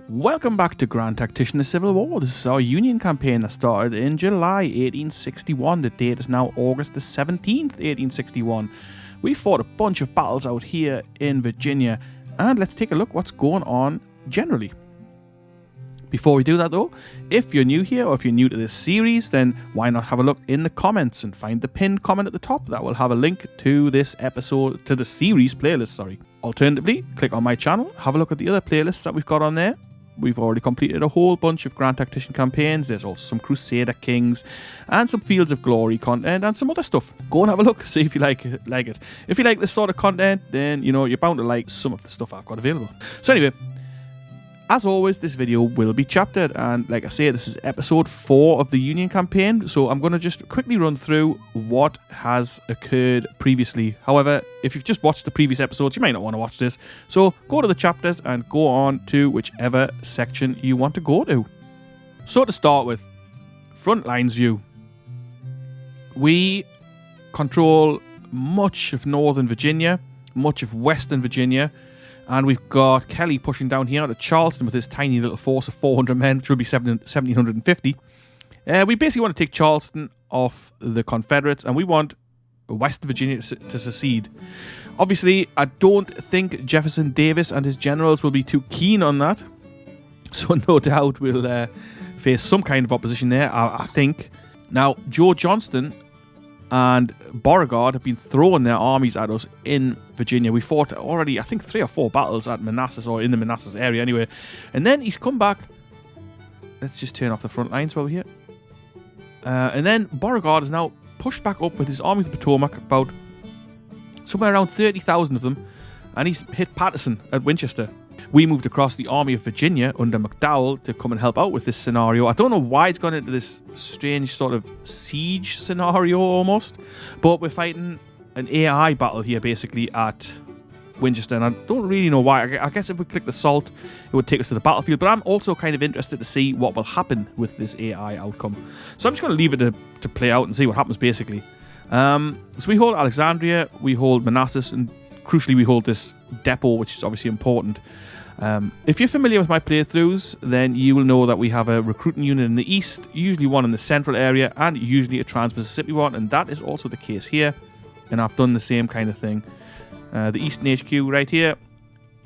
Welcome back to Grand Tactician, the Civil War. This is our Union campaign that started in July 1861. The date is now August the 17th, 1861. We fought a bunch of battles out here in Virginia, and let's take a look what's going on generally. Before we do that though, if you're new here or if you're new to this series, then why not have a look in the comments and find the pinned comment at the top that will have a link to this episode, to the series playlist, sorry. Alternatively, click on my channel, have a look at the other playlists that we've got on there. We've already completed a whole bunch of Grand Tactician campaigns. There's also some Crusader Kings and some Fields of Glory content and some other stuff. Go and have a look, see if you like it. If you like this sort of content, then you know you're bound to like some of the stuff I've got available. So anyway, as always, this video will be chaptered, and like I say, this is episode 4 of the Union campaign, so I'm going to just quickly run through what has occurred previously. However, if you've just watched the previous episodes, you might not want to watch this, so go to the chapters and go on to whichever section you want to go to. So to start with, front lines view. We control much of northern Virginia, much of western Virginia, and we've got Kelly pushing down here to Charleston with his tiny little force of 400 men, which will be 1,750. We basically want to take Charleston off the Confederates, and we want West Virginia to secede. Obviously, I don't think Jefferson Davis and his generals will be too keen on that. So no doubt we'll face some kind of opposition there, I think. Now, Joe Johnston and Beauregard have been throwing their armies at us in Virginia. We fought already, I think, 3 or 4 battles at Manassas, or in the Manassas area anyway. And then he's come back. Let's just turn off the front lines while we're here. And then Beauregard is now pushed back up with his Army of the Potomac, about somewhere around 30,000 of them. And he's hit Patterson at Winchester. We moved across the Army of Virginia under McDowell to come and help out with this scenario. I don't know why it's gone into this strange sort of siege scenario almost, but we're fighting an AI battle here basically at Winchester, and I don't really know why. I guess if we click the salt, it would take us to the battlefield, but I'm also kind of interested to see what will happen with this AI outcome. So I'm just going to leave it to play out and see what happens basically. So we hold Alexandria, we hold Manassas, and crucially we hold this depot, which is obviously important. If you're familiar with my playthroughs, then you will know that we have a recruiting unit in the east, usually one in the central area, and usually a Trans-Mississippi one, and that is also the case here. And I've done the same kind of thing. The Eastern HQ right here,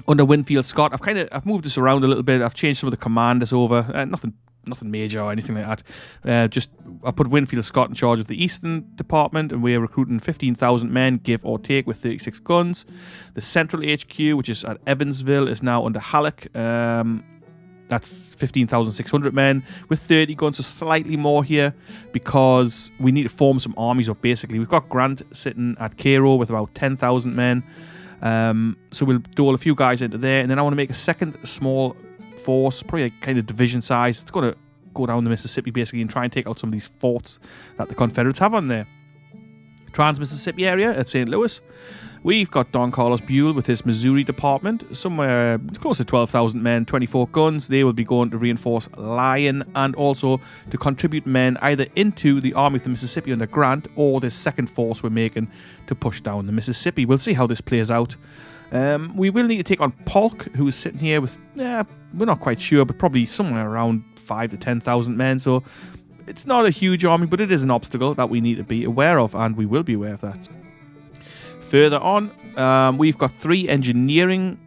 under Winfield Scott. I've moved this around a little bit. I've changed some of the commanders over. Nothing major or anything like that. I put Winfield Scott in charge of the Eastern Department, and we're recruiting 15,000 men, give or take, with 36 guns. The Central HQ, which is at Evansville, is now under Halleck. That's 15,600 men with 30 guns, so slightly more here because we need to form some armies up basically. We've got Grant sitting at Cairo with about 10,000 men. So we'll dole a few guys into there, and then I want to make a second small force, probably a kind of division size. It's going to go down the Mississippi basically and try and take out some of these forts that the Confederates have on there. Trans-Mississippi area at St. Louis. We've got Don Carlos Buell with his Missouri department, somewhere close to 12,000 men, 24 guns. They will be going to reinforce Lyon and also to contribute men either into the Army of the Mississippi under Grant or this second force we're making to push down the Mississippi. We'll see how this plays out. We will need to take on Polk, who is sitting here with, we're not quite sure, but probably somewhere around 5,000 to 10,000 men. So it's not a huge army, but it is an obstacle that we need to be aware of, and we will be aware of that. Further on, we've got 3 engineering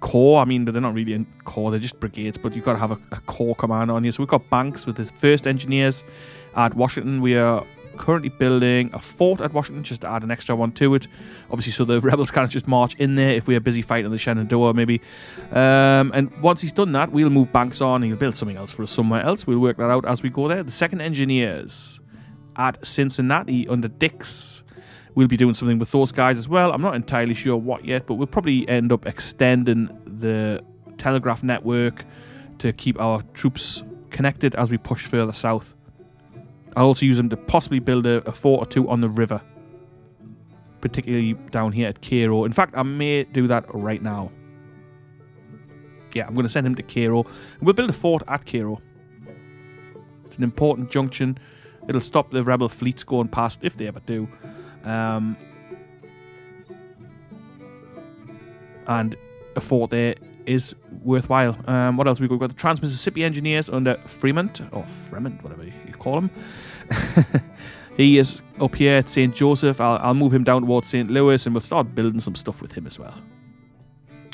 corps. I mean, they're not really in corps, they're just brigades, but you've got to have a corps commander on here. So we've got Banks with his 1st engineers at Washington. We are currently building a fort at Washington just to add an extra one to it, obviously, so the rebels can't just march in there if we are busy fighting the Shenandoah maybe. And once he's done that, we'll move Banks on and he'll build something else for us somewhere else. We'll work that out as we go there. The 2nd engineers at Cincinnati under Dix. We'll be doing something with those guys as well. I'm not entirely sure what yet, but we'll probably end up extending the telegraph network to keep our troops connected as we push further south. I'll also use them to possibly build a fort or 2 on the river, particularly down here at Cairo. In fact, I may do that right now. Yeah, I'm going to send him to Cairo. We'll build a fort at Cairo. It's an important junction. It'll stop the rebel fleets going past, if they ever do. And a fort there is worthwhile. What else we got? We've got the Trans-Mississippi Engineers under Fremont, or Fremont, whatever you call him. He is up here at St. Joseph. I'll move him down towards St. Louis, and we'll start building some stuff with him as well.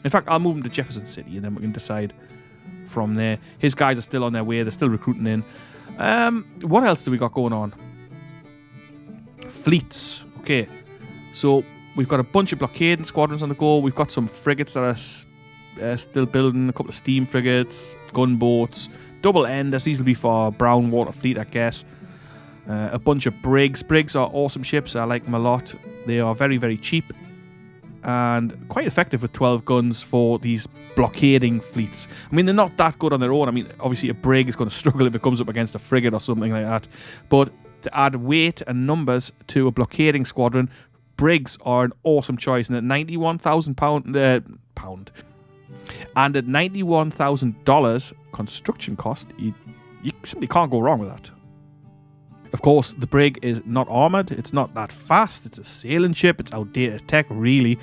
In fact, I'll move him to Jefferson City, and then we can decide from there. His guys are still on their way. They're still recruiting in. What else do we got going on? Fleets. Okay, so we've got a bunch of blockading squadrons on the go. We've got some frigates that are still building, a couple of steam frigates, gunboats, double enders. These will be for Brown Water Fleet, I guess. A bunch of brigs. Brigs are awesome ships. I like them a lot. They are very, very cheap and quite effective with 12 guns for these blockading fleets. I mean, they're not that good on their own. I mean, obviously a brig is going to struggle if it comes up against a frigate or something like that. But to add weight and numbers to a blockading squadron, brigs are an awesome choice. And at £91,000 and at $91,000 construction cost, you simply can't go wrong with that. Of course, the brig is not armoured. It's not that fast. It's a sailing ship. It's outdated tech, really.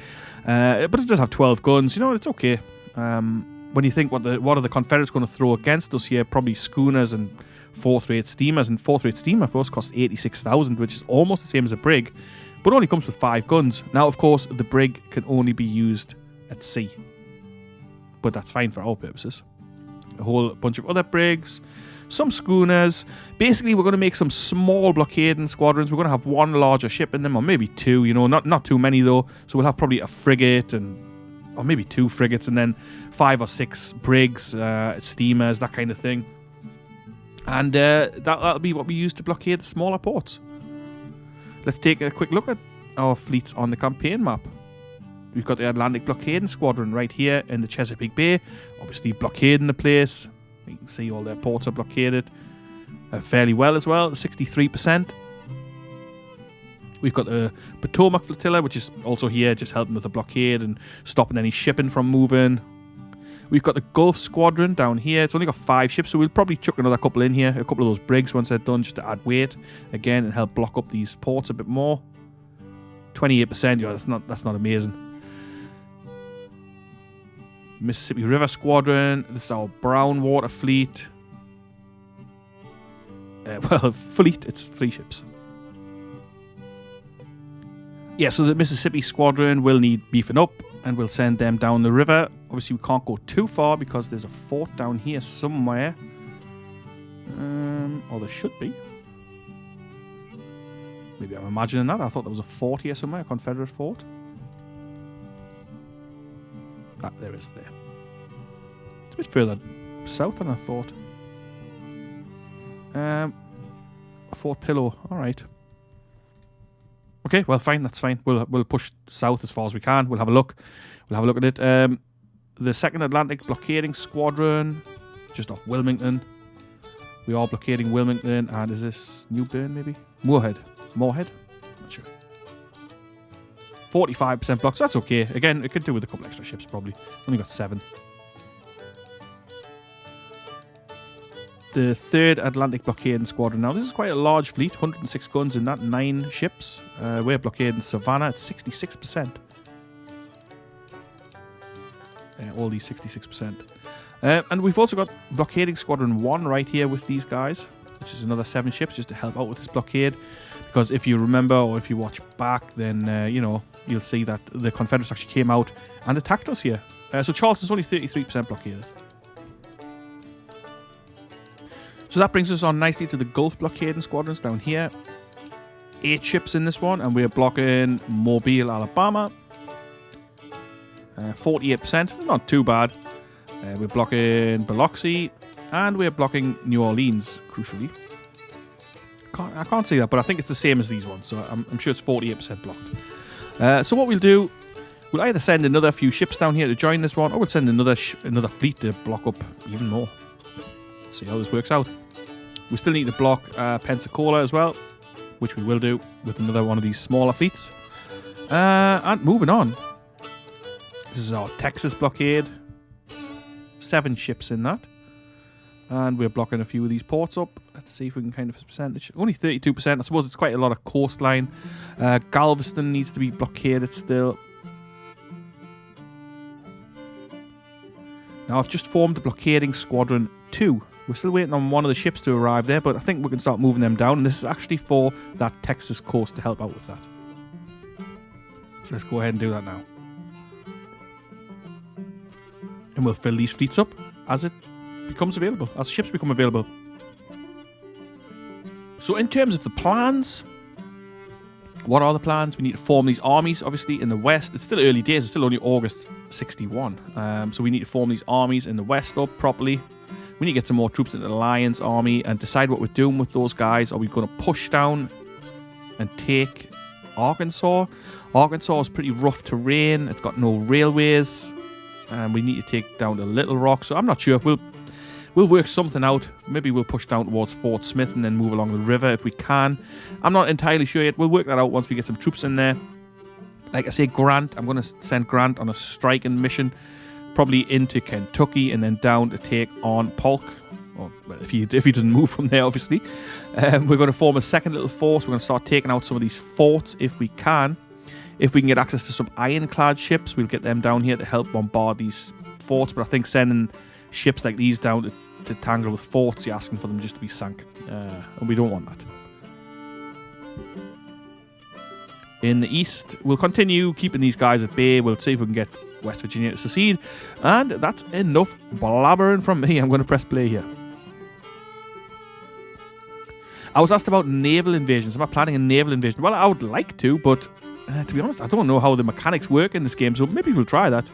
But it does have 12 guns. You know, it's okay. When you think what are the Confederates going to throw against us here, probably schooners and fourth-rate steamers. And fourth-rate steamer, of course, costs $86,000, which is almost the same as a brig, but only comes with 5 guns. Now, of course, the brig can only be used at sea, but that's fine for our purposes. A whole bunch of other brigs, some schooners. Basically, we're going to make some small blockading squadrons. We're going to have one larger ship in them, or maybe 2, you know, not too many though. So we'll have probably a frigate or maybe 2 frigates, and then 5 or 6 brigs, steamers, that kind of thing. And that'll be what we use to blockade the smaller ports. Let's take a quick look at our fleets on the campaign map. We've got the Atlantic Blockading Squadron right here in the Chesapeake Bay, obviously blockading the place. You can see all their ports are blockaded fairly well as well, 63%. We've got the Potomac Flotilla, which is also here, just helping with the blockade and stopping any shipping from moving. We've got the Gulf Squadron down here. It's only got 5 ships, so we'll probably chuck another couple in here, a couple of those brigs once they're done, just to add weight again and help block up these ports a bit more. 28%, you know, that's not amazing. Mississippi River Squadron. This is our Brown Water Fleet. Fleet, it's 3 ships. Yeah, so the Mississippi Squadron will need beefing up, and we'll send them down the river. Obviously, we can't go too far because there's a fort down here somewhere. Or there should be. Maybe I'm imagining that. I thought there was a fort here somewhere, a Confederate fort. Ah, there is there. It's a bit further south than I thought. Fort Pillow. All right. Okay, well, fine. That's fine. We'll push south as far as we can. We'll have a look. We'll have a look at it. The 2nd Atlantic Blockading Squadron, just off Wilmington. We are blockading Wilmington, and is this New Bern maybe? Moorhead. Not sure. 45% blocks. That's okay. Again, it could do with a couple extra ships probably. Only got 7. The 3rd Atlantic Blockading Squadron. Now, this is quite a large fleet. 106 guns in that. 9 ships. We're blockading Savannah at 66%. All these 66%. And we've also got Blockading Squadron 1 right here with these guys, which is another 7 ships just to help out with this blockade. Because if you remember, or if you watch back, then, you know, you'll see that the Confederates actually came out and attacked us here. So Charleston's only 33% blockaded. So that brings us on nicely to the Gulf Blockading Squadrons down here. 8 ships in this one, and we're blocking Mobile, Alabama. 48%, not too bad. We're blocking Biloxi, and we're blocking New Orleans, crucially. I can't see that, but I think it's the same as these ones, so I'm sure it's 48% blocked. So what we'll do, we'll either send another few ships down here to join this one, or we'll send another fleet to block up even more. See how this works out. We still need to block Pensacola as well, which we will do with another one of these smaller fleets. And moving on. This is our Texas blockade. 7 ships in that. And we're blocking a few of these ports up. Let's see if we can kind of percentage. Only 32%. I suppose it's quite a lot of coastline. Galveston needs to be blockaded still. Now, I've just formed the blockading squadron 2. We're still waiting on one of the ships to arrive there, but I think we can start moving them down. And this is actually for that Texas coast to help out with that. So let's go ahead and do that now. And we'll fill these fleets up as it becomes available, as ships become available. So in terms of the plans, what are the plans? We need to form these armies, obviously, in the west. It's still early days. It's still only August 61. So we need to form these armies in the west up properly. We need to get some more troops into the Alliance army and decide what we're doing with those guys. Are we going to push down and take Arkansas? Arkansas is pretty rough terrain. It's got no railways. And we need to take down the Little Rock. So I'm not sure. We'll work something out. Maybe we'll push down towards Fort Smith and then move along the river if we can. I'm not entirely sure yet. We'll work that out once we get some troops in there. Like I say, Grant, I'm going to send Grant on a striking mission, probably into Kentucky and then down to take on Polk. Or, well, if he doesn't move from there, obviously. We're going to form a second little force. We're going to start taking out some of these forts if we can. If we can get access to some ironclad ships, we'll get them down here to help bombard these forts. But I think sending ships like these down to tangle with forts, you're asking for them just to be sank. And we don't want that. In the east, we'll continue keeping these guys at bay. We'll see if we can get West Virginia to secede. And that's enough blabbering from me. I'm going to press play here. I was asked about naval invasions. Am I planning a naval invasion? Well, I would like to, but to be honest, I don't know how the mechanics work in this game, so maybe we'll try that.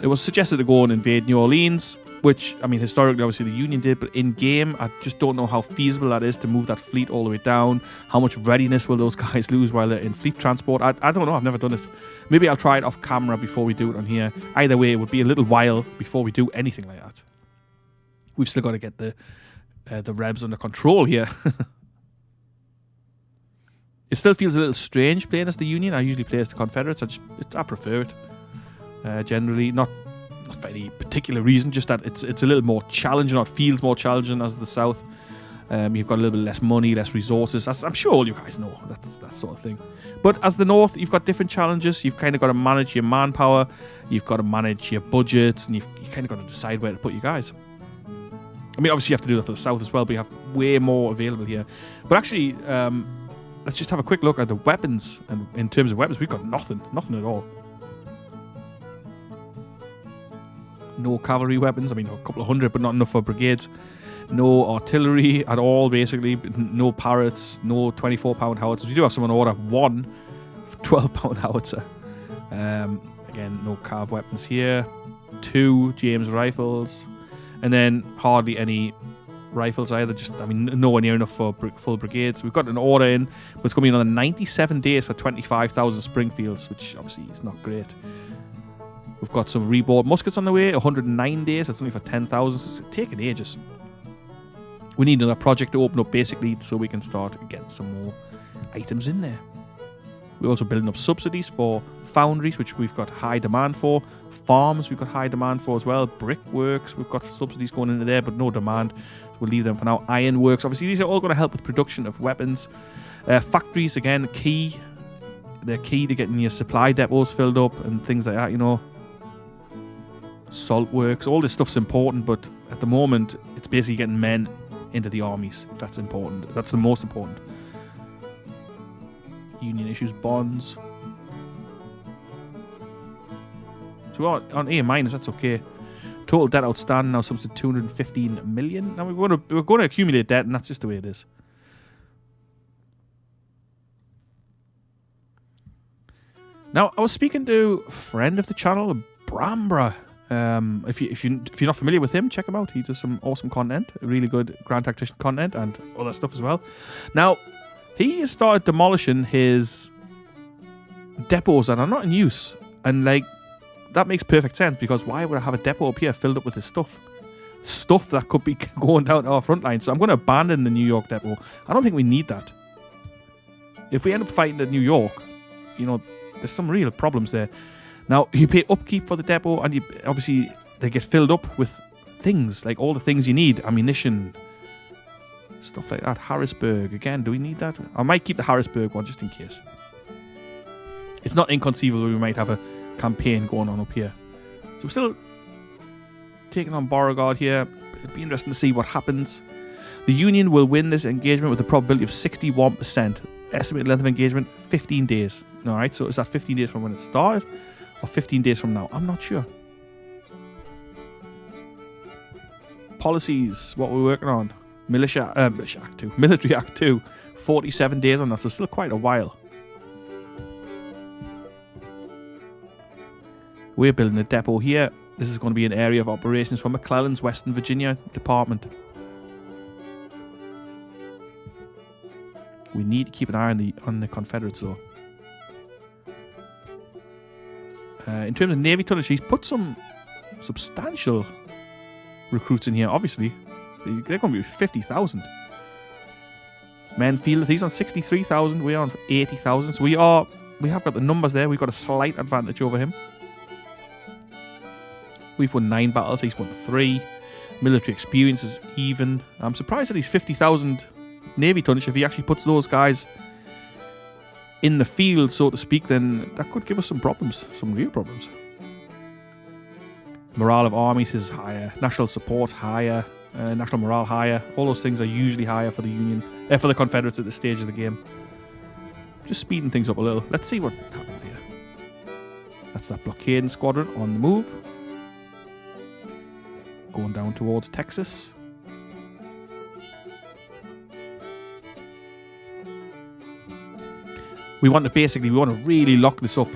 It was suggested to go and invade New Orleans, which, I mean, historically, obviously, the Union did, but in-game, I just don't know how feasible that is to move that fleet all the way down. How much readiness will those guys lose while they're in fleet transport? I don't know. I've never done it. Maybe I'll try it off camera before we do it on here. Either way, it would be a little while before we do anything like that. We've still got to get the Rebs under control here. It still feels a little strange playing as the Union. I usually play as the Confederates. I prefer it. Generally, not for any particular reason, just that it's a little more challenging, or it feels more challenging as the South. You've got a little bit less money, less resources. I'm sure all you guys know that sort of thing. But as the North, you've got different challenges. You've kind of got to manage your manpower. You've got to manage your budgets, and you kind of got to decide where to put your guys. I mean, obviously you have to do that for the South as well, but you have way more available here. But actually, let's just have a quick look at the weapons. And in terms of weapons, we've got nothing at all. No cavalry weapons. I mean, a couple of hundred, but not enough for brigades. No artillery at all, basically. No Parrots. No 24-pound howitzers. We do have some on order. One 12-pound howitzer. Again, no carved weapons here. 2 James rifles. And then hardly any rifles either. Just, I mean, nowhere near enough for full brigades. We've got an order in, but it's going to be another 97 days for 25,000 Springfields, which obviously is not great. We've got some reboard muskets on the way, 109 days. That's only for 10,000. So it's taking ages. We need another project to open up, basically, so we can start getting some more items in there. We're also building up subsidies for foundries, which we've got high demand for. Farms, we've got high demand for as well. Brickworks, we've got subsidies going into there, but no demand. So we'll leave them for now. Ironworks, obviously, these are all going to help with production of weapons. Factories, again, key. They're key to getting your supply depots filled up and things like that, you know. Salt works, all this stuff's important, but at the moment, it's basically getting men into the armies. That's important. That's the most important. Union issues bonds. So on A minus, that's okay. Total debt outstanding now sums to 215 million. Now we're going to accumulate debt, and that's just the way it is. Now I was speaking to a friend of the channel, Brambra. If you're not familiar with him, check him out. He does some awesome content, really good Grand Tactician content, and other stuff as well. Now, he has started demolishing his depots that are not in use, and like that makes perfect sense, because why would I have a depot up here filled up with his stuff that could be going down to our front line? So I'm going to abandon the New York depot. I don't think we need that. If we end up fighting at New York, you know, there's some real problems there. Now, you pay upkeep for the depot, and obviously they get filled up with things, like all the things you need, ammunition, stuff like that. Harrisburg, again, do we need that? I might keep the Harrisburg one just in case. It's not inconceivable we might have a campaign going on up here. So we're still taking on Beauregard here. It'd be interesting to see what happens. The Union will win this engagement with a probability of 61%. Estimated length of engagement, 15 days. Alright, so is that 15 days from when it started? Or 15 days from now? I'm not sure. Policies, what we're working on. Military Act 2. 47 days on that, so still quite a while. We're building a depot here. This is going to be an area of operations for McClellan's Western Virginia Department. We need to keep an eye on the Confederates, though. In terms of Navy tonnage, he's put some substantial recruits in here, obviously. They're going to be 50,000. Men fielded, he's on 63,000. We're on 80,000. So we have got the numbers there. We've got a slight advantage over him. We've won 9 battles. He's won 3. Military experience is even. I'm surprised that he's 50,000 Navy tonnage. If he actually puts those guys in the field, so to speak, then that could give us some problems. Some real problems. Morale of armies is higher. National support higher. National morale higher. All those things are usually higher for the Union, for the Confederates at this stage of the game. Just speeding things up a little. Let's see what happens here. That's that blockading squadron on the move. Going down towards Texas. We want to really lock this up.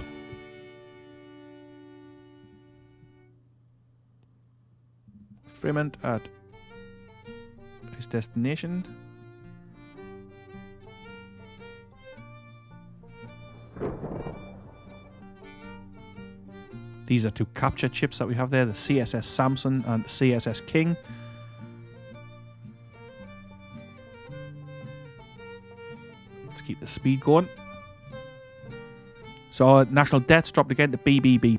Fremont at his destination. These are 2 captured ships that we have there, the CSS Samson and CSS King. Let's keep the speed going. So our national debt's dropped again to BBB+.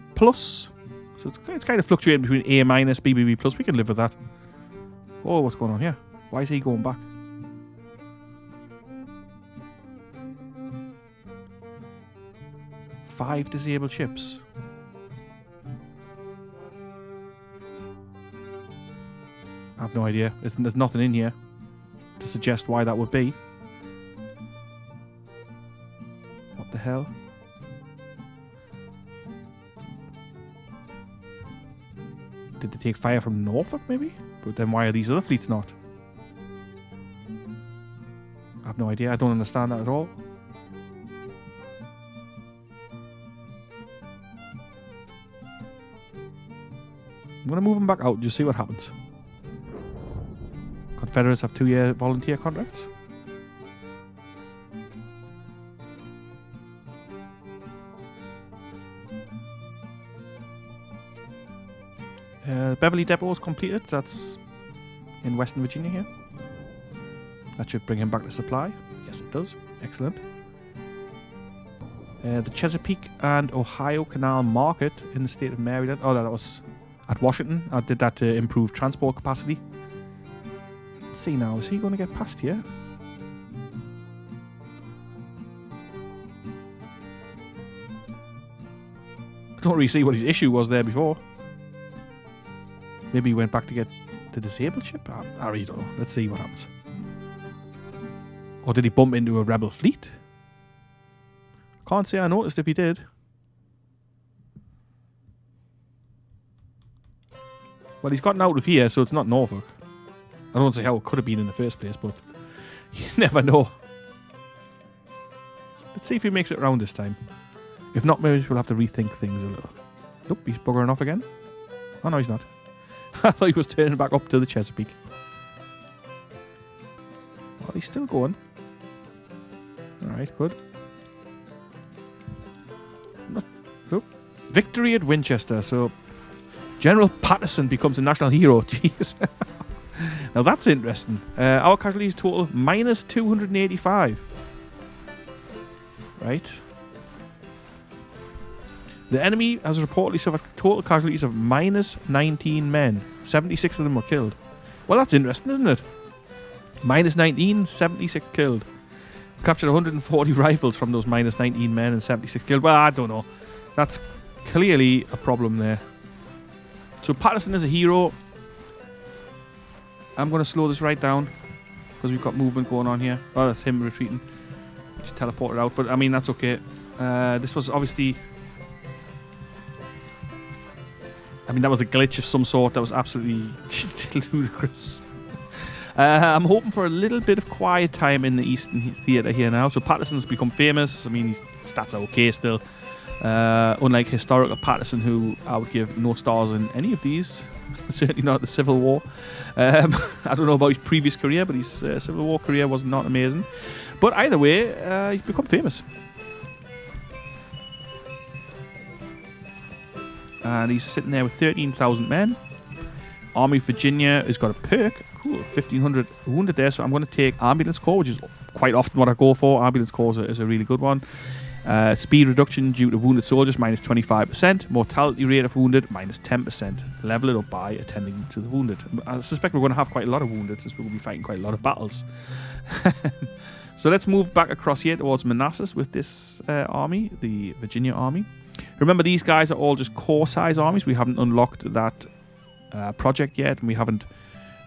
So it's kind of fluctuating between A-, BBB+. We can live with that. Oh, what's going on here? Why is he going back? Five disabled ships. I have no idea. There's nothing in here to suggest why that would be. What the hell? Did they take fire from Norfolk, maybe? But then why are these other fleets not? I have no idea. I don't understand that at all. I'm going to move them back out and just see what happens. Confederates have 2-year volunteer contracts. Beverly Depot is completed. That's in Western Virginia here. That should bring him back to supply. Yes, it does. Excellent. The Chesapeake and Ohio Canal Market in the state of Maryland. Oh, that was at Washington. I did that to improve transport capacity. Let's see now. Is he going to get past here? I don't really see what his issue was there before. Maybe he went back to get the disabled ship? I really don't know. Let's see what happens. Or did he bump into a rebel fleet? Can't say I noticed if he did. Well, he's gotten out of here, so it's not Norfolk. I don't say how it could have been in the first place, but you never know. Let's see if he makes it around this time. If not, maybe we'll have to rethink things a little. Nope, he's buggering off again. Oh, no, he's not. I thought he was turning back up to the Chesapeake. Well, he's still going. Alright, good. Oh. Victory at Winchester. So, General Patterson becomes a national hero. Jeez. Now, that's interesting. Our casualties total minus 285. Right. The enemy has reportedly suffered total casualties of minus 19 men. 76 of them were killed. Well, that's interesting, isn't it? Minus 19, 76 killed. Captured 140 rifles from those minus 19 men and 76 killed. Well, I don't know. That's clearly a problem there. So Patterson is a hero. I'm going to slow this right down because we've got movement going on here. Oh, that's him retreating. Just teleported out, but I mean, that's okay. This was obviously... I mean, that was a glitch of some sort. That was absolutely ludicrous. I'm hoping for a little bit of quiet time in the Eastern Theatre here now. So Patterson's become famous. I mean, his stats are okay still. Unlike historical Patterson, who I would give no stars in any of these. Certainly not the Civil War. I don't know about his previous career, but his Civil War career was not amazing. But either way, he's become famous. And he's sitting there with 13,000 men. Army of Virginia has got a perk. Cool, 1,500 wounded there. So I'm going to take Ambulance Corps, which is quite often what I go for. Ambulance Corps is a really good one. Speed reduction due to wounded soldiers, minus 25%. Mortality rate of wounded, minus 10%. Level it up by attending to the wounded. I suspect we're going to have quite a lot of wounded since we're going to be fighting quite a lot of battles. So let's move back across here towards Manassas with this army, the Virginia army. Remember, these guys are all just corps-size armies. We haven't unlocked that project yet, and we haven't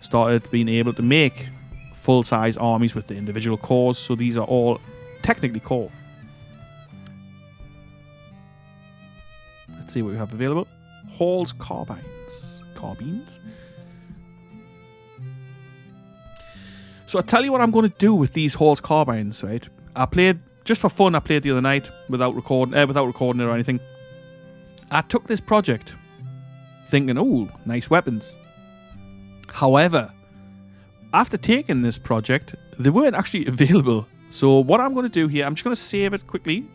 started being able to make full-size armies with the individual corps. So these are all technically corps. Let's see what we have available. Hall's Carbines. Carbines. So I'll tell you what I'm going to do with these Hall's Carbines, right? I played, just for fun, I played the other night without recording it or anything. I took this project thinking, oh, nice weapons. However, after taking this project, they weren't actually available. So what I'm going to do here, I'm just going to save it quickly.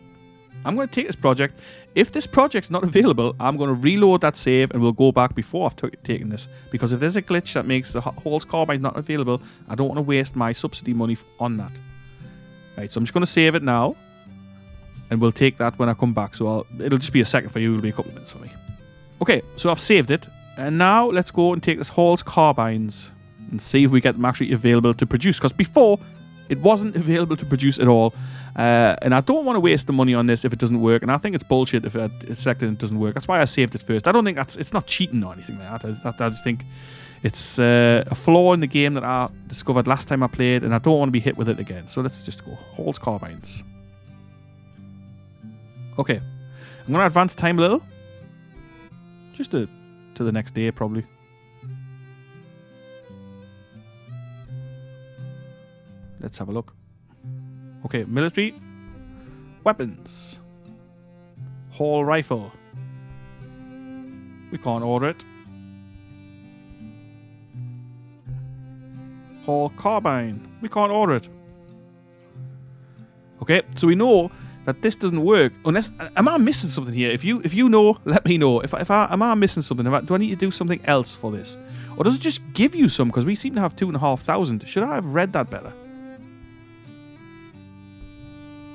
I'm going to take this project. If this project's not available, I'm going to reload that save and we'll go back before I've taken this. Because if there's a glitch that makes the Hall's Carbine not available, I don't want to waste my subsidy money on that. Right, so I'm just going to save it now. And we'll take that when I come back. So it'll just be a second for you. It'll be a couple of minutes for me. Okay, so I've saved it. And now let's go and take this Hall's Carbines and see if we get them actually available to produce. Because before, it wasn't available to produce at all. And I don't want to waste the money on this if it doesn't work. And I think it's bullshit if I select it and it doesn't work. That's why I saved it first. I don't think it's not cheating or anything like that. I just think it's a flaw in the game that I discovered last time I played. And I don't want to be hit with it again. So let's just go. Hall's Carbines. Okay. I'm going to advance time a little. Just to the next day, probably. Let's have a look. Okay, military. Weapons. Hall rifle. We can't order it. Hall carbine. We can't order it. Okay, so we know that this doesn't work unless... Am I missing something here? If you know, let me know. Am I missing something? Do I need to do something else for this? Or does it just give you some? Because we seem to have 2,500. Should I have read that better?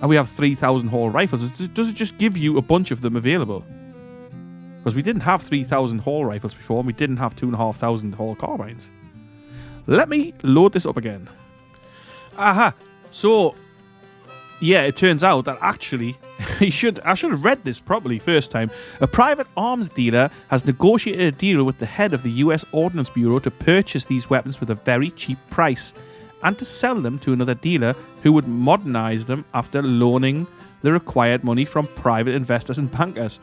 And we have 3,000 Hall rifles. Does it just give you a bunch of them available? Because we didn't have 3,000 Hall rifles before, and we didn't have 2,500 Hall carbines. Let me load this up again. Aha! So, yeah, it turns out that actually, I should have read this properly first time. A private arms dealer has negotiated a deal with the head of the US Ordnance Bureau to purchase these weapons with a very cheap price, and to sell them to another dealer who would modernize them after loaning the required money from private investors and bankers,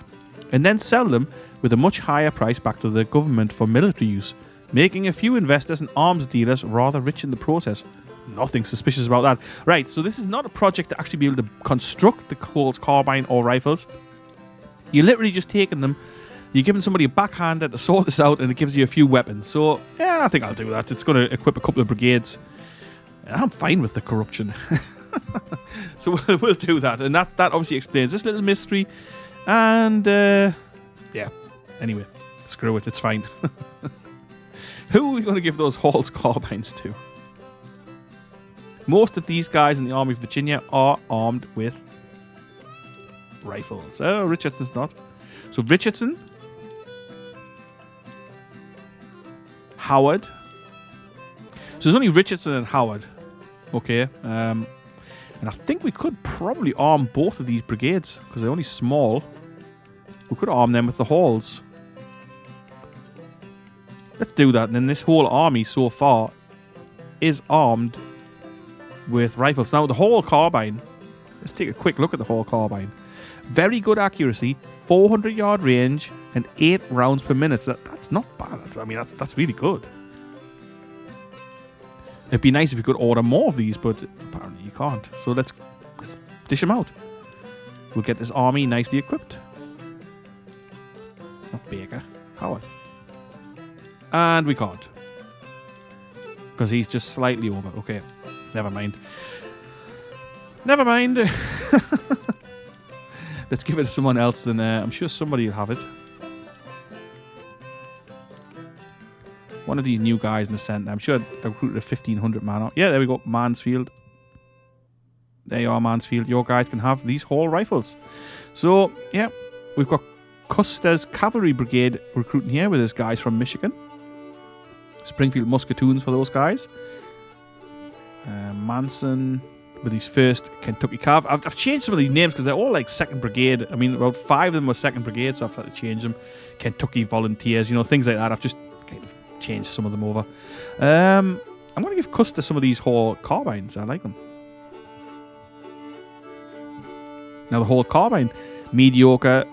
and then sell them with a much higher price back to the government for military use, making a few investors and arms dealers rather rich in the process. Nothing suspicious about that. Right, so this is not a project to actually be able to construct the Hall's Carbine or rifles. You're literally just taking them, you're giving somebody a backhander to sort this out, and it gives you a few weapons. So, yeah, I think I'll do that. It's going to equip a couple of brigades. I'm fine with the corruption. So we'll do that. And that obviously explains this little mystery. And, yeah. Anyway, screw it. It's fine. Who are we going to give those Hall's Carbines to? Most of these guys in the Army of Virginia are armed with rifles. Oh, Richardson's not. So Richardson. Howard. So there's only Richardson and Howard. Okay. And I think we could probably arm both of these brigades because they're only small. We could arm them with the Halls. Let's do that. And then this whole army so far is armed with rifles. Now, the whole carbine, let's take a quick look at the whole carbine. Very good accuracy, 400-yard range, and 8 rounds per minute. So that's not bad. That's really good. It'd be nice if you could order more of these, but apparently you can't. So let's dish them out. We'll get this army nicely equipped. Not Baker, Howard. And we can't. Because he's just slightly over. Okay, never mind. Never mind. Let's give it to someone else, then I'm sure somebody will have it. One of these new guys in the centre. I'm sure they recruited a 1,500 man. Yeah, there we go. Mansfield. There you are, Mansfield. Your guys can have these whole rifles. So, yeah, we've got Custer's Cavalry Brigade recruiting here with his guys from Michigan. Springfield Musketoons for those guys. Manson with his first Kentucky Cav. I've changed some of these names because they're all like 2nd Brigade. I mean, about 5 of them were 2nd Brigade, so I've had to change them. Kentucky Volunteers, you know, things like that. I've just kind of changed some of them over. I'm going to give Custer some of these whole carbines. I like them. Now, the whole carbine, mediocre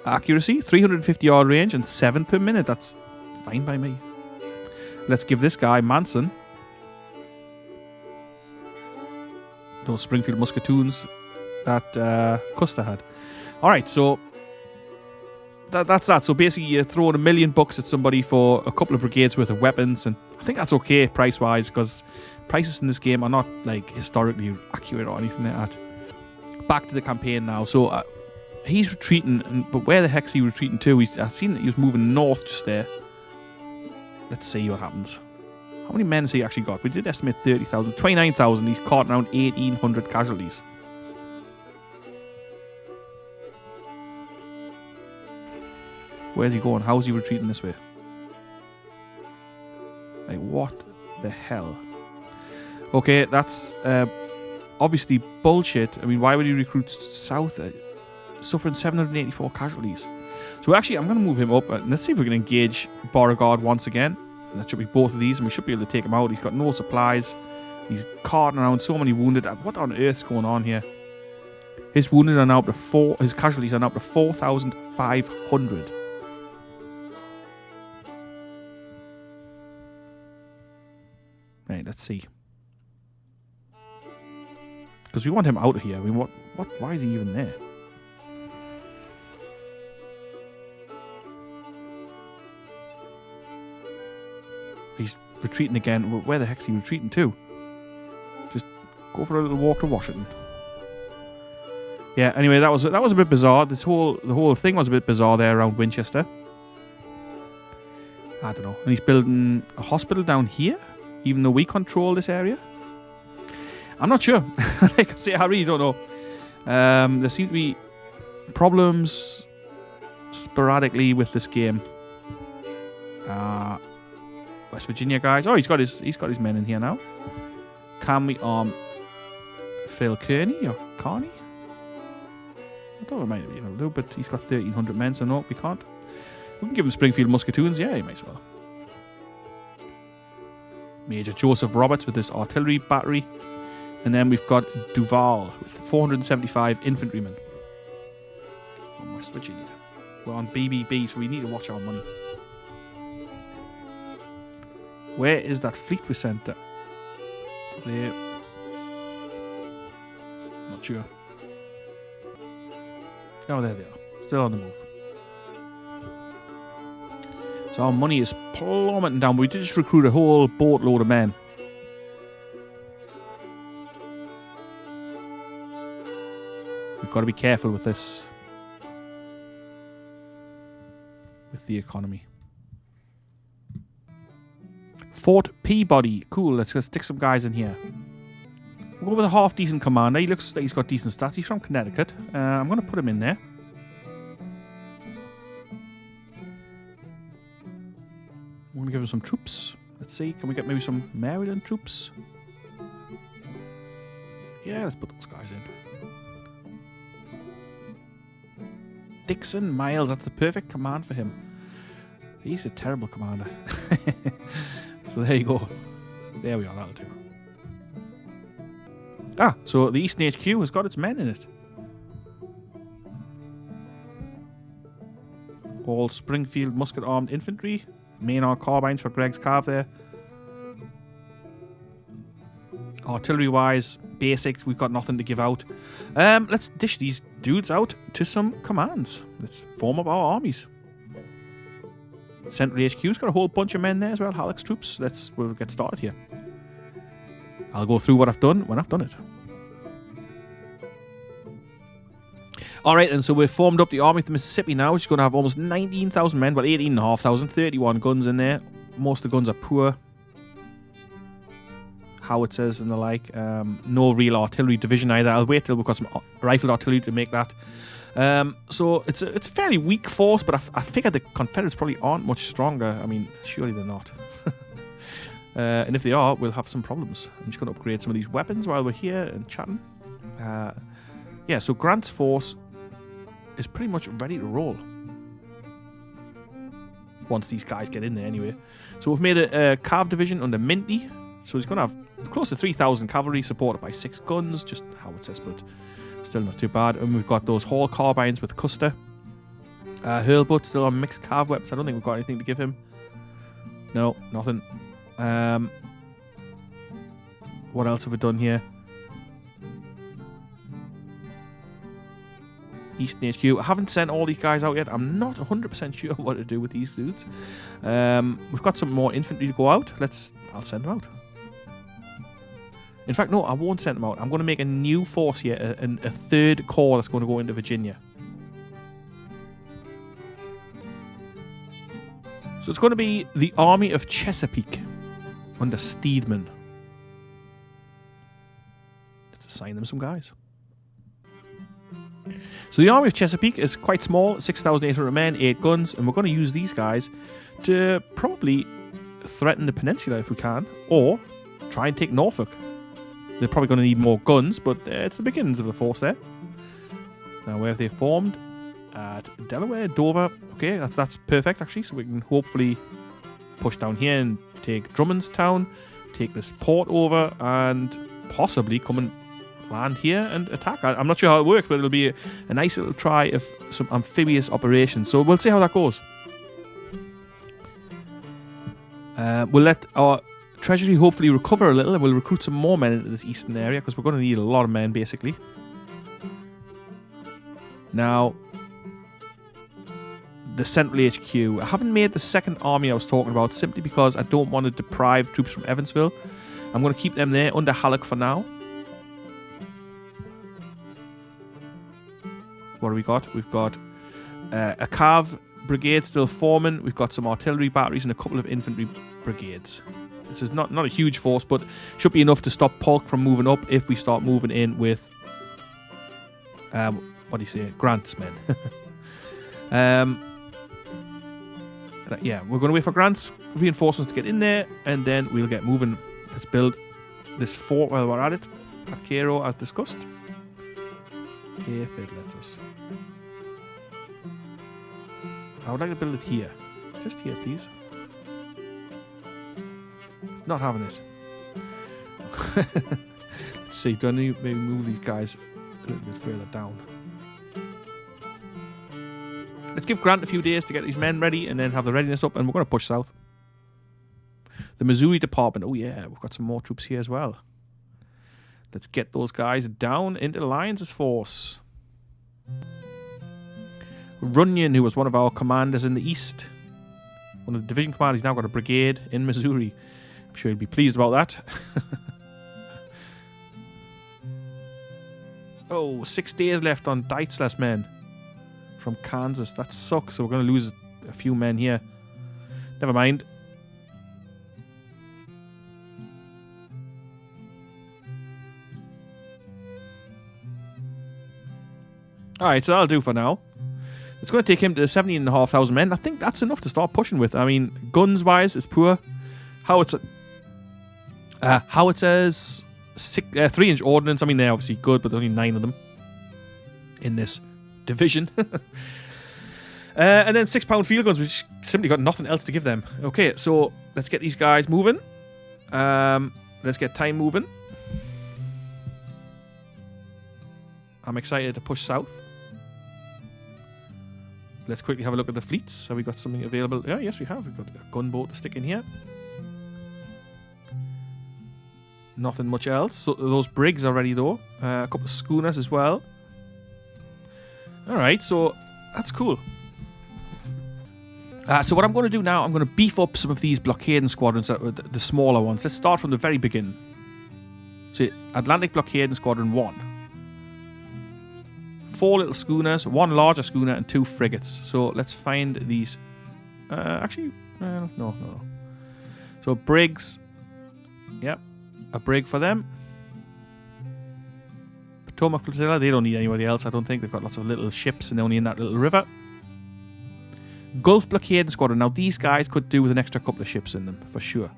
accuracy, 350-yard range, and 7 per minute. That's fine by me. Let's give this guy, Manson, those Springfield Musketoons that Custer had. Alright, so that's that. So basically you're throwing $1 million at somebody for a couple of brigades worth of weapons, and I think that's okay price-wise, because prices in this game are not like historically accurate or anything like that. Back to the campaign now. So he's retreating, but where the heck's he retreating to? I've seen that he was moving north just there. Let's see what happens. How many men has he actually got? We did estimate 30,000. 29,000. He's caught around 1,800 casualties. Where's he going? How's he retreating this way? Like, what the hell? Okay, that's obviously bullshit. I mean, why would he recruit south? Suffering 784 casualties. So actually, I'm going to move him up. And let's see if we can engage Beauregard once again. And that should be both of these, and we should be able to take him out. He's got no supplies. He's carting around so many wounded. What on earth's going on here? His wounded are now up to his casualties are now up to 4,500. Right, let's see. Because we want him out of here. I mean, why is he even there? He's retreating again. Where the heck's he retreating to? Just go for a little walk to Washington. Yeah, anyway, that was a bit bizarre. The whole thing was a bit bizarre there around Winchester. I don't know. And he's building a hospital down here, even though we control this area. I'm not sure. Like I say, I really don't know. There seem to be problems sporadically with this game. West Virginia guys. Oh, he's got his men in here now. Can we arm Phil Kearney or Carney? I thought we might have been able to, but he's got 1,300 men, so no, we can't. We can give him Springfield Musketoons. Yeah, he might as well. Major Joseph Roberts with this artillery battery. And then we've got Duval with 475 infantrymen from West Virginia. We're on BBB, so we need to watch our money. Where is that fleet we sent there? Not sure. Oh, there they are. Still on the move. So our money is plummeting down. We did just recruit a whole boatload of men. We've got to be careful with this. With the economy. Fort Peabody. Cool, let's stick some guys in here. We'll go with a half-decent commander. He looks like he's got decent stats. He's from Connecticut. I'm going to put him in there. I'm going to give him some troops. Let's see, can we get maybe some Maryland troops? Yeah, let's put those guys in. Dixon Miles, that's the perfect command for him. He's a terrible commander. So there you go. There we are, that'll do. Ah, so the Eastern HQ has got its men in it. All Springfield musket-armed infantry. Maynard carbines for Greg's Carve there. Artillery-wise, basics, we've got nothing to give out. Let's dish these dudes out to some commands. Let's form up our armies. Central HQ's got a whole bunch of men there as well, Halleck's troops. We'll get started here. I'll go through what I've done when I've done it. Alright, and so we've formed up the Army of the Mississippi now, which is going to have almost 19,000 men, well 18,500, 31 guns in there. Most of the guns are poor. Howitzers and the like. No real artillery division either. I'll wait till we've got some rifled artillery to make that. So it's a fairly weak force, but I figure the Confederates probably aren't much stronger. I mean, surely they're not. And if they are, we'll have some problems. I'm just going to upgrade some of these weapons while we're here and chatting. Yeah, so Grant's force is pretty much ready to roll. Once these guys get in there anyway. So we've made a Cav division under Minty. So he's going to have close to 3,000 cavalry supported by 6 guns. Just howitzers, but still not too bad. And we've got those Hall carbines with Custer. Hurlbutt still on mixed Cav weapons. I don't think we've got anything to give him. No, nothing. What else have we done here? Eastern HQ. I haven't sent all these guys out yet. I'm not 100% sure what to do with these dudes. We've got some more infantry to go out. I'll send them out. In fact, no, I won't send them out. I'm going to make a new force here, a third corps that's going to go into Virginia. So it's going to be the Army of Chesapeake under Steedman. Let's assign them some guys. So the Army of Chesapeake is quite small, 6,800 men, 8 guns, and we're going to use these guys to probably threaten the peninsula if we can, or try and take Norfolk. They're probably going to need more guns, but it's the beginnings of the force there. Now, where have they formed? At Delaware, Dover. Okay, that's perfect, actually, so we can hopefully push down here and take Drummondstown, take this port over, and possibly come and land here and attack. I'm not sure how it works, but it'll be a nice little try of some amphibious operations. So we'll see how that goes. We'll let our treasury hopefully recover a little, and we'll recruit some more men into this eastern area, because we're going to need a lot of men, basically. Now, the Central HQ. I haven't made the second army I was talking about, simply because I don't want to deprive troops from Evansville. I'm going to keep them there under Halleck for now. What have we got? We've got a Cav brigade still forming. We've got some artillery batteries and a couple of infantry brigades. This is not a huge force, but should be enough to stop Polk from moving up if we start moving in with, what do you say, Grant's men. Yeah, we're going to wait for Grant's reinforcements to get in there, and then we'll get moving. Let's build this fort while we're at it, at Cairo, as discussed. If it lets us. I would like to build it here. Just here, please. It's not having it. Let's see. Do I need to maybe move these guys a little bit further down? Let's give Grant a few days to get these men ready and then have the readiness up, and we're going to push south. The Missouri Department. Oh, yeah. We've got some more troops here as well. Let's get those guys down into the Alliance's force. Runyon, who was one of our commanders in the east, one of the division commanders, he's now got a brigade in Missouri. I'm sure he'll be pleased about that. Oh, 6 days left on Deitzler's men from Kansas. That sucks, so we're going to lose a few men here. Never mind. Alright, so that'll do for now. It's going to take him to 17,500 men. I think that's enough to start pushing with. I mean, guns-wise, it's poor. Howitzer says 3-inch ordnance. I mean, they're obviously good, but there's only 9 of them in this division. And then 6-pound field guns, which simply got nothing else to give them. Okay, so let's get these guys moving. Let's get time moving. I'm excited to push south. Let's quickly have a look at the fleets. Have we got something available? Yeah, yes, we have. We've got a gunboat to stick in here. Nothing much else. So those brigs are ready, though. A couple of schooners as well. Alright, so that's cool. So what I'm going to do now, I'm going to beef up some of these blockading squadrons, the smaller ones. Let's start from the very beginning. So Atlantic Blockading Squadron 1. 4 little schooners, 1 larger schooner, and 2 frigates. So let's find these. No. So brigs. Yep, a brig for them. Potomac Flotilla, they don't need anybody else, I don't think. They've got lots of little ships and they're only in that little river. Gulf Blockading Squadron. Now these guys could do with an extra couple of ships in them, for sure.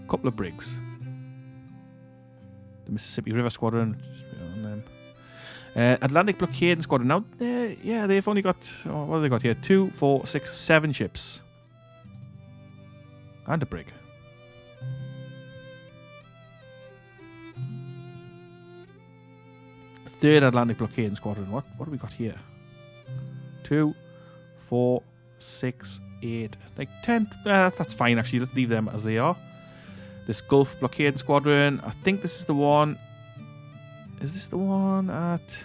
Couple of brigs. The Mississippi River Squadron. Atlantic Blockading Squadron. Now, yeah, they've only got... Oh, what have they got here? 2, 4, 6, 7 ships. And a brig. Third Atlantic Blockading Squadron. What have we got here? 2, 4, 6, 8, like 10. That's fine, actually. Let's leave them as they are. This Gulf Blockading Squadron. I think this is the one. Is this the one at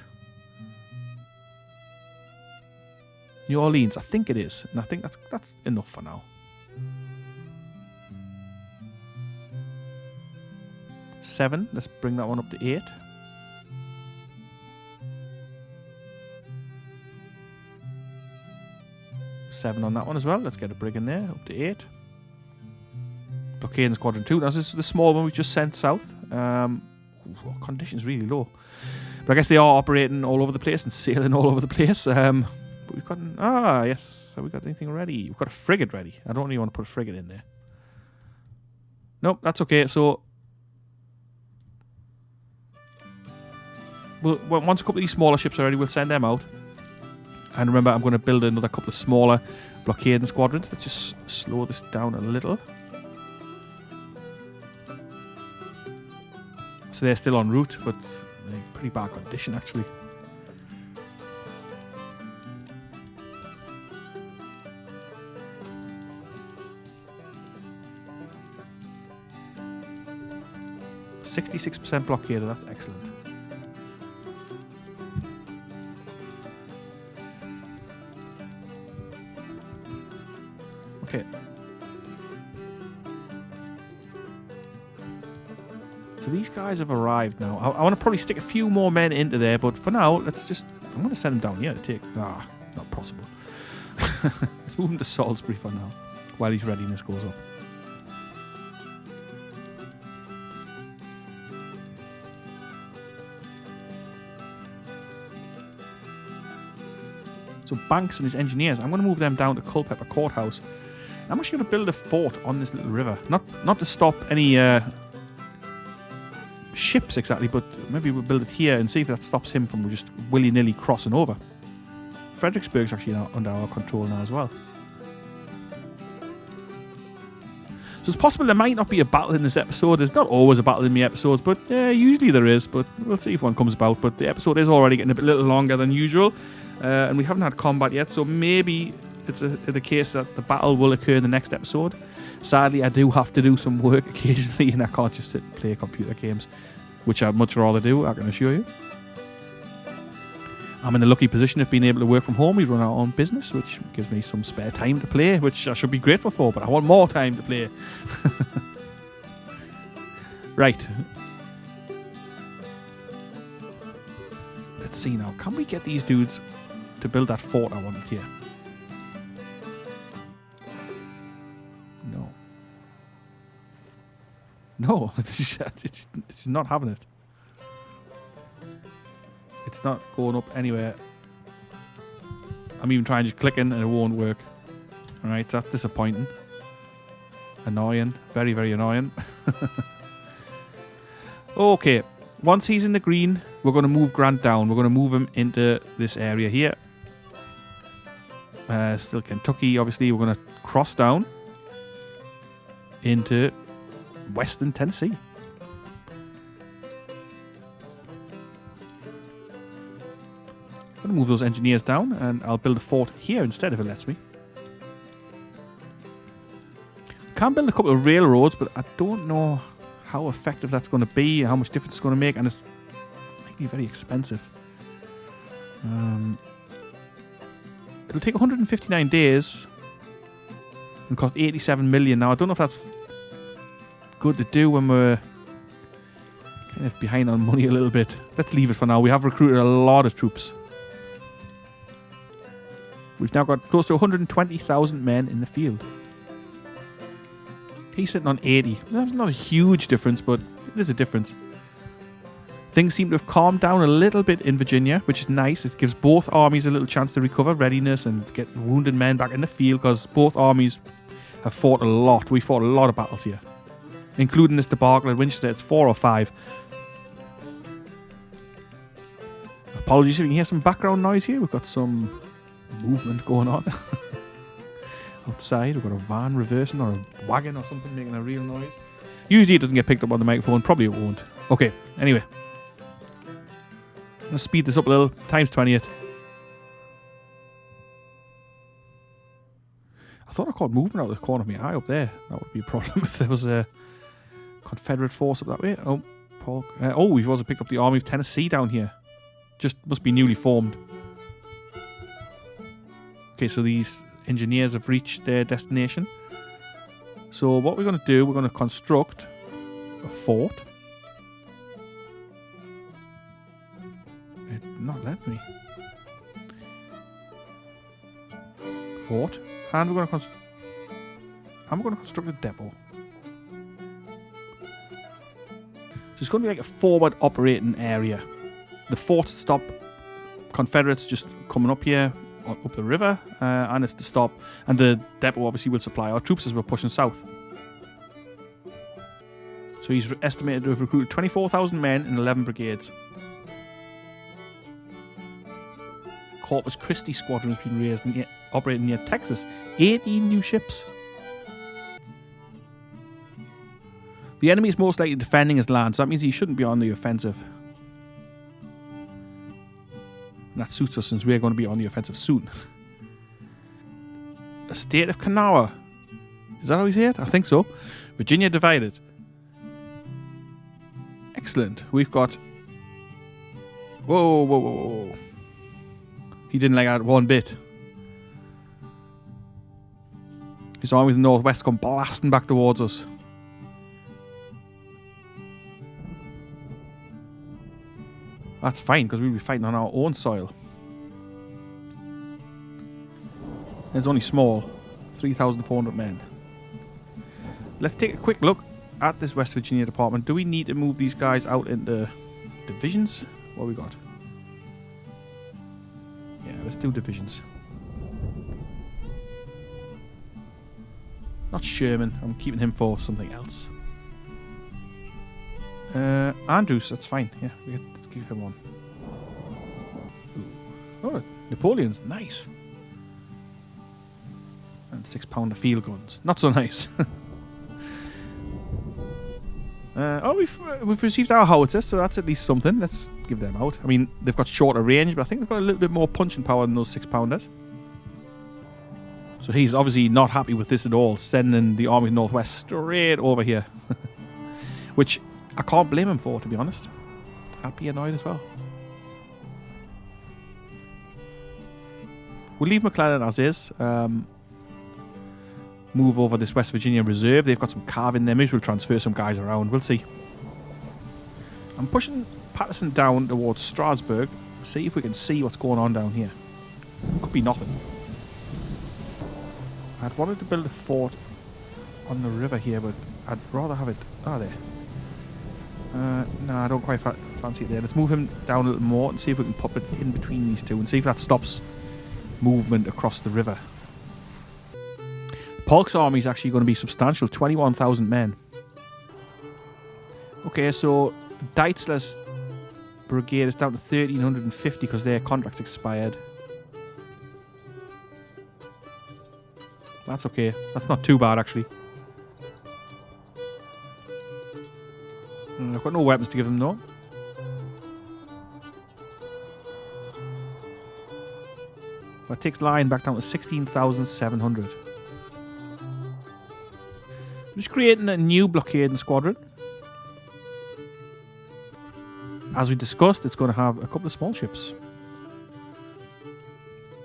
New Orleans? I think it is. And I think that's enough for now. 7. Let's bring that one up to 8. 7 on that one as well. Let's get a brig in there, up to 8. Blockading Squadron 2. Now, this is the small one we've just sent south. Conditions really low. But I guess they are operating all over the place and sailing all over the place. But we've got... yes. Have we got anything ready? We've got a frigate ready. I don't really want to put a frigate in there. Nope, that's okay. So... once a couple of these smaller ships are ready, we'll send them out. And remember, I'm going to build another couple of smaller blockading squadrons. Let's just slow this down a little. So they're still en route, but in pretty bad condition, actually. .66% blockaded, that's excellent. Okay. So these guys have arrived now. I want to probably stick a few more men into there, but for now, let's just... I'm going to send them down here to take... not possible. Let's move him to Salisbury for now, while his readiness goes up. So Banks and his engineers, I'm going to move them down to Culpeper Courthouse. I'm actually going to build a fort on this little river. Not to stop any ships exactly, but maybe we'll build it here and see if that stops him from just willy-nilly crossing over. Fredericksburg's actually now under our control now as well. So it's possible there might not be a battle in this episode. There's not always a battle in the episodes, but usually there is. But we'll see if one comes about. But the episode is already getting a little longer than usual. And we haven't had combat yet, so maybe it's the case that the battle will occur in the next episode. Sadly, I do have to do some work occasionally, and I can't just sit and play computer games, which I'd much rather do, I can assure you. I'm in the lucky position of being able to work from home. We run our own business, which gives me some spare time to play, which I should be grateful for, but I want more time to play. Right. Let's see now. Can we get these dudes to build that fort I wanted here? No. No, it's not having it. It's not going up anywhere. I'm even trying to click in and it won't work. Alright, that's disappointing. Annoying. Very, very annoying. Okay. Once he's in the green, we're going to move Grant down. We're going to move him into this area here. Still Kentucky, obviously. We're going to cross down into western Tennessee. I'm going to move those engineers down, and I'll build a fort here instead if it lets me. Can build a couple of railroads, but I don't know how effective that's going to be, how much difference it's going to make, and it's likely very expensive. It'll take 159 days and cost 87 million. Now, I don't know if that's good to do when we're kind of behind on money a little bit. Let's leave it for now. We have recruited a lot of troops. We've now got close to 120,000 men in the field. He's sitting on 80. That's not a huge difference, but it is a difference. Things seem to have calmed down a little bit in Virginia, which is nice. It gives both armies a little chance to recover readiness and get wounded men back in the field, because both armies have fought a lot. We fought a lot of battles here, including this debacle at Winchester. It's 4 or 5. Apologies if you can hear some background noise here. We've got some movement going on. Outside, we've got a van reversing or a wagon or something making a real noise. Usually it doesn't get picked up on the microphone. Probably it won't. Okay, anyway. Let's speed this up a little. Times 20 it. I thought I caught movement out of the corner of my eye up there. That would be a problem if there was a Confederate force up that way. Oh, Paul. We've also picked up the Army of Tennessee down here. Just must be newly formed. Okay, so these engineers have reached their destination. So what we're going to do, we're going to construct a fort. It not let me. Fort. And we're going to construct a depot. So it's going to be like a forward operating area. The fort's to stop Confederates just coming up here, up the river, and it's to stop. And the depot obviously will supply our troops as we're pushing south. So he's estimated to have recruited 24,000 men in 11 brigades. Corpus Christi squadron has been raised and operating near Texas. 18 new ships. The enemy is most likely defending his land, so that means he shouldn't be on the offensive. And that suits us since we're going to be on the offensive soon. A state of Kanawha. Is that how we say it? I think so. Virginia divided. Excellent. We've got... Whoa. He didn't like that one bit. His armies in the northwest come blasting back towards us. That's fine, because we'll be fighting on our own soil. It's only small. 3,400 men. Let's take a quick look at this West Virginia department. Do we need to move these guys out into divisions? What have we got? Yeah, let's do divisions. Not Sherman. I'm keeping him for something else. Andrews, that's fine. Yeah, let's give him one. Ooh. Oh, Napoleon's nice. And 6-pounder field guns. Not so nice. We've received our howitzers, so that's at least something. Let's give them out. I mean, they've got shorter range, but I think they've got a little bit more punching power than those 6-pounders. So he's obviously not happy with this at all, sending the Army of the Northwest straight over here. Which I can't blame him for, to be honest. I'd be annoyed as well. We'll leave McClellan as is. Move over this West Virginia reserve. They've got some carving there. Maybe we'll transfer some guys around. We'll see. I'm pushing Patterson down towards Strasbourg. See if we can see what's going on down here. Could be nothing. I'd wanted to build a fort on the river here, but I'd rather have it... Oh, there. No, I don't quite fancy it there. Let's move him down a little more and see if we can pop it in between these two and see if that stops movement across the river. Polk's army is actually going to be substantial, 21,000 men. Okay, so Deitzler's brigade is down to 1,350 because their contract expired. That's okay. That's not too bad, actually. I've got no weapons to give them, though. That takes line back down to 16,700. I'm just creating a new blockading squadron. As we discussed, it's going to have a couple of small ships.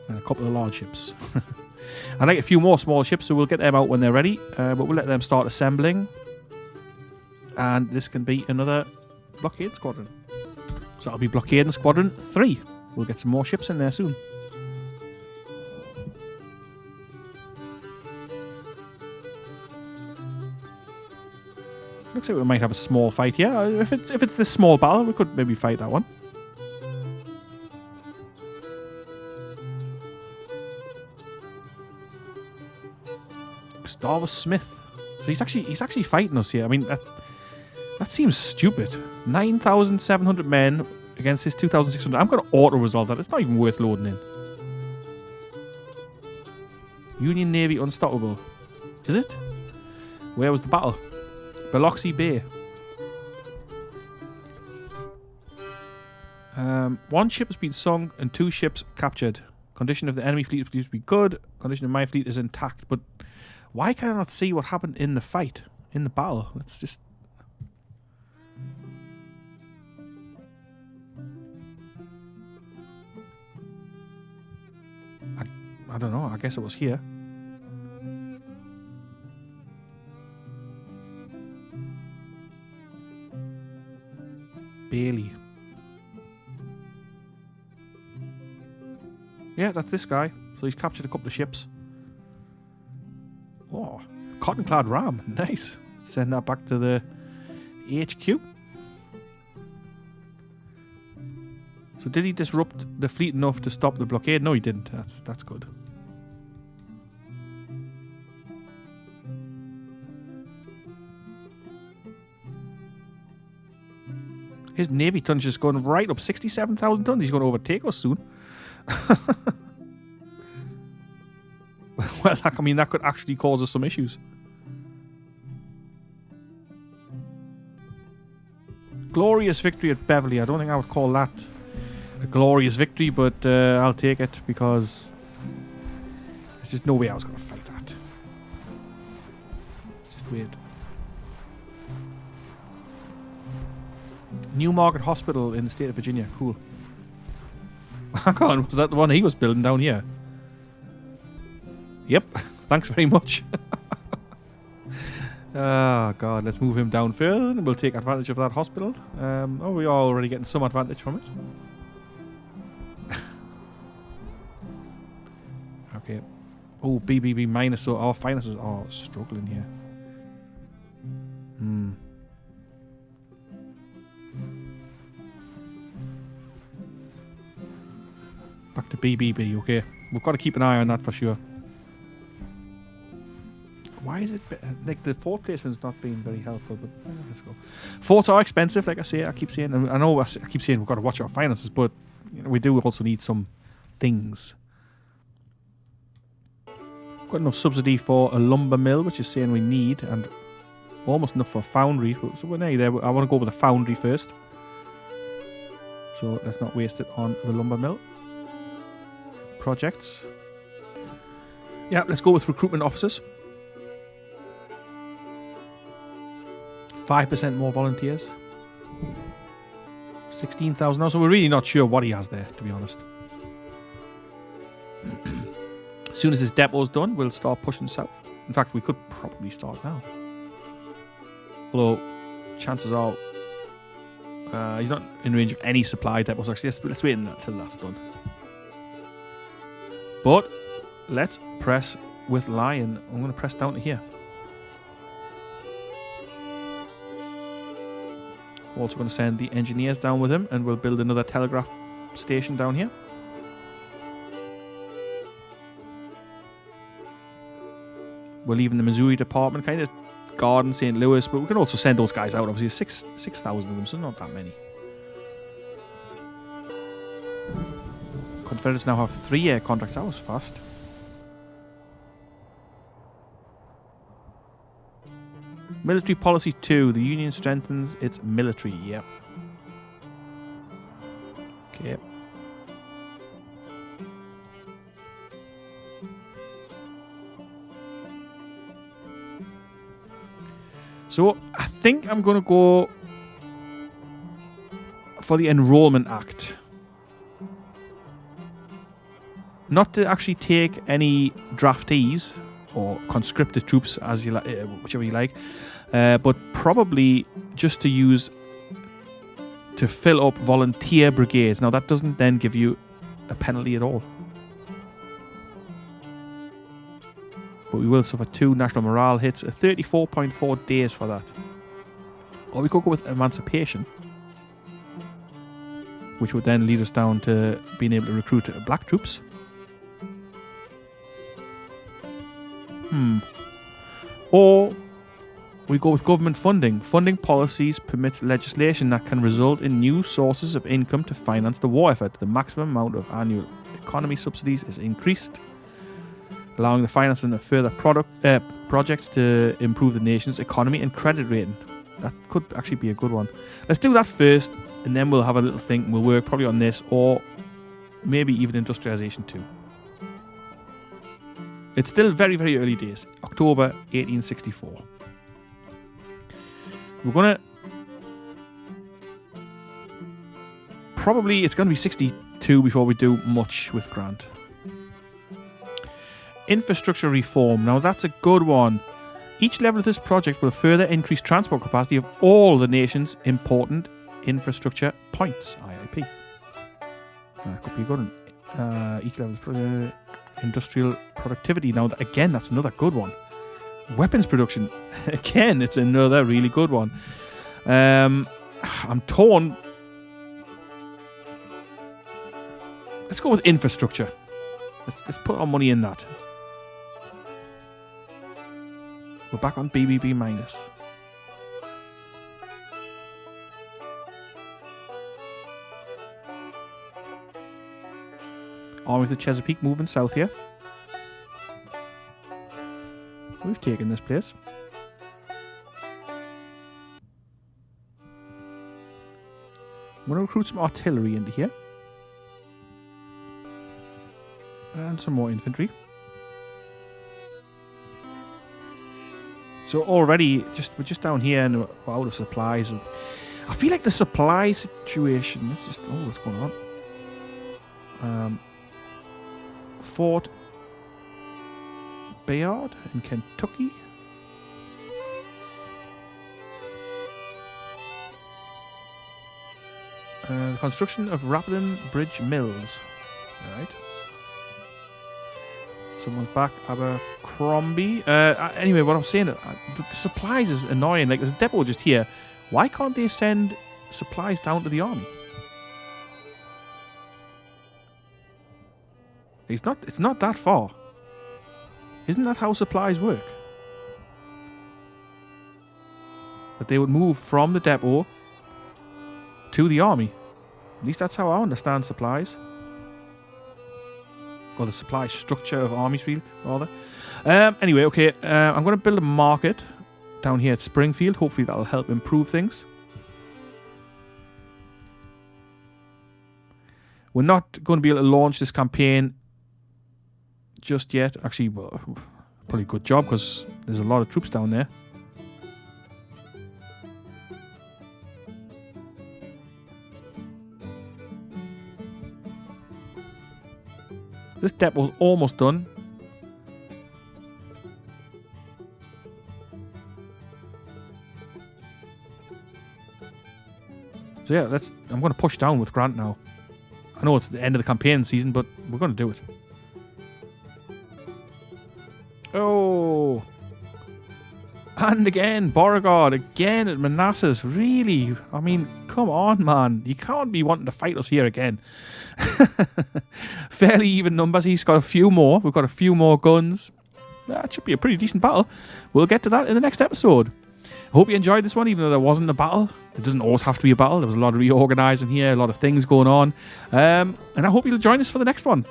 And a couple of large ships. I'd like a few more small ships, so we'll get them out when they're ready. But we'll let them start assembling. And this can be another blockade squadron. So that'll be blockading squadron 3. We'll get some more ships in there soon. Looks like we might have a small fight here. If it's this small battle, we could maybe fight that one. Gustavus Smith. So he's actually fighting us here. I mean that seems stupid. 9,700 men against his 2,600. I'm going to auto-resolve that. It's not even worth loading in. Union Navy unstoppable. Is it? Where was the battle? Biloxi Bay. One ship has been sunk and 2 ships captured. Condition of the enemy fleet appears to be good. Condition of my fleet is intact. But why can I not see what happened in the fight? In the battle? Let's just... I don't know. I guess it was here. Bailey. Yeah, that's this guy. So he's captured a couple of ships. Oh, cotton-clad ram. Nice. Let's send that back to the HQ. So did he disrupt the fleet enough to stop the blockade? No, he didn't. That's good. His navy tonnage is going right up 67,000 tons. He's going to overtake us soon. Well, I mean, that could actually cause us some issues. Glorious victory at Beverly. I don't think I would call that a glorious victory, but I'll take it because there's just no way I was going to fight that. It's just weird. Newmarket Hospital in the state of Virginia. Cool. Hang on, was that the one he was building down here? Yep. Thanks very much. Oh, God. Let's move him down further and we'll take advantage of that hospital. Oh, we are already getting some advantage from it. Okay. Oh, BBB minus. So our finances are struggling here. Back to BBB, okay. We've got to keep an eye on that for sure. Why is it... like, the fort placement's not being very helpful, but let's go. Forts are expensive, like I say. I keep saying... I know I keep saying we've got to watch our finances, but you know, we do also need some things. Got enough subsidy for a lumber mill, which is saying we need, and almost enough for a foundry. So we're nearly there. I want to go with a foundry first. So let's not waste it on the lumber mill. Projects. Yeah, let's go with recruitment officers. 5% more volunteers. 16,000 now, so we're really not sure what he has there, to be honest. As soon as his depot's done, we'll start pushing south. In fact, we could probably start now. Although, chances are he's not in range of any supply depots. Actually, let's wait until that's done. But let's press with Lion. I'm going to press down to here. Also going to send the engineers down with him, and we'll build another telegraph station down here. We're leaving the Missouri department kind of guarding St. Louis, but we can also send those guys out. Obviously, 6,000 of them, so not that many. Confederates now have 3 air contracts. That was fast. Military policy 2. The Union strengthens its military. Yep. Okay. So, I think I'm going to go for the Enrollment Act. Not to actually take any draftees or conscripted troops, as you whichever you like, but probably just to use to fill up volunteer brigades. Now, that doesn't then give you a penalty at all. But we will suffer 2 national morale hits, 34.4 days for that. Or we could go with emancipation, which would then lead us down to being able to recruit black troops. Or we go with government funding. Funding policies permits legislation that can result in new sources of income to finance the war effort. The maximum amount of annual economy subsidies is increased, allowing the financing of further projects to improve the nation's economy and credit rating. That could actually be a good one. Let's do that first, and then we'll have a little think. We'll work probably on this, or maybe even industrialization too. It's still very, very early days. October 1864. We're going to... Probably it's going to be 62 before we do much with Grant. Infrastructure reform. Now that's a good one. Each level of this project will further increase transport capacity of all the nation's important infrastructure points. IIP. That could be a good one. Each level of industrial productivity. Now, again, that's another good one. Weapons production. Again, it's another really good one. I'm torn. Let's go with infrastructure. Let's put our money in that. We're back on BBB minus. Army of the Chesapeake moving south here. We've taken this place. I'm going to recruit some artillery into here. And some more infantry. So already, we're just down here and we're out of supplies. And I feel like the supply situation... Let's just... Oh, what's going on? Fort Bayard in Kentucky. The construction of Rapidan Bridge Mills. Alright. Someone's back. Abercrombie. Anyway, what I'm saying, the supplies is annoying. Like, there's a depot just here. Why can't they send supplies down to the army? It's not that far. Isn't that how supplies work? That they would move from the depot to the army. At least that's how I understand supplies. Or the supply structure of armies, rather. Anyway, okay. I'm going to build a market down here at Springfield. Hopefully that'll help improve things. We're not going to be able to launch this campaign just yet. Actually, well, probably a good job because there's a lot of troops down there. This depot's almost done. So yeah, I'm going to push down with Grant now. I know it's the end of the campaign season, but we're going to do it. Oh. And again, Beauregard, again at Manassas. Really? I mean, come on, man. You can't be wanting to fight us here again. Fairly even numbers. He's got a few more. We've got a few more guns. That should be a pretty decent battle. We'll get to that in the next episode. I hope you enjoyed this one, even though there wasn't a battle. It doesn't always have to be a battle. There was a lot of reorganising here, a lot of things going on. And I hope you'll join us for the next one.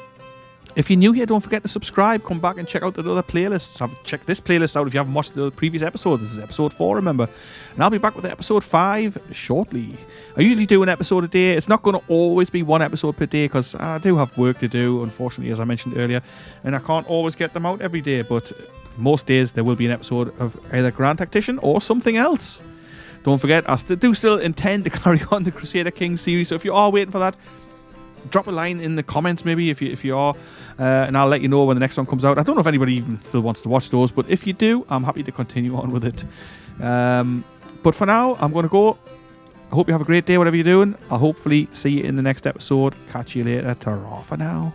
If you're new here, don't forget to subscribe. Come back and check out the other playlists. Check this playlist out if you haven't watched the previous episodes. This is episode 4, remember. And I'll be back with episode 5 shortly. I usually do an episode a day. It's not going to always be one episode per day because I do have work to do, unfortunately, as I mentioned earlier. And I can't always get them out every day. But most days there will be an episode of either Grand Tactician or something else. Don't forget, I do still intend to carry on the Crusader Kings series. So if you are waiting for that, drop a line in the comments maybe if you are, and I'll let you know when the next one comes out. I don't know if anybody even still wants to watch those, but if you do, I'm happy to continue on with it. But for now, I'm going to go. I hope you have a great day, whatever you're doing. I'll hopefully see you in the next episode. Catch you later. Ta-ra for now.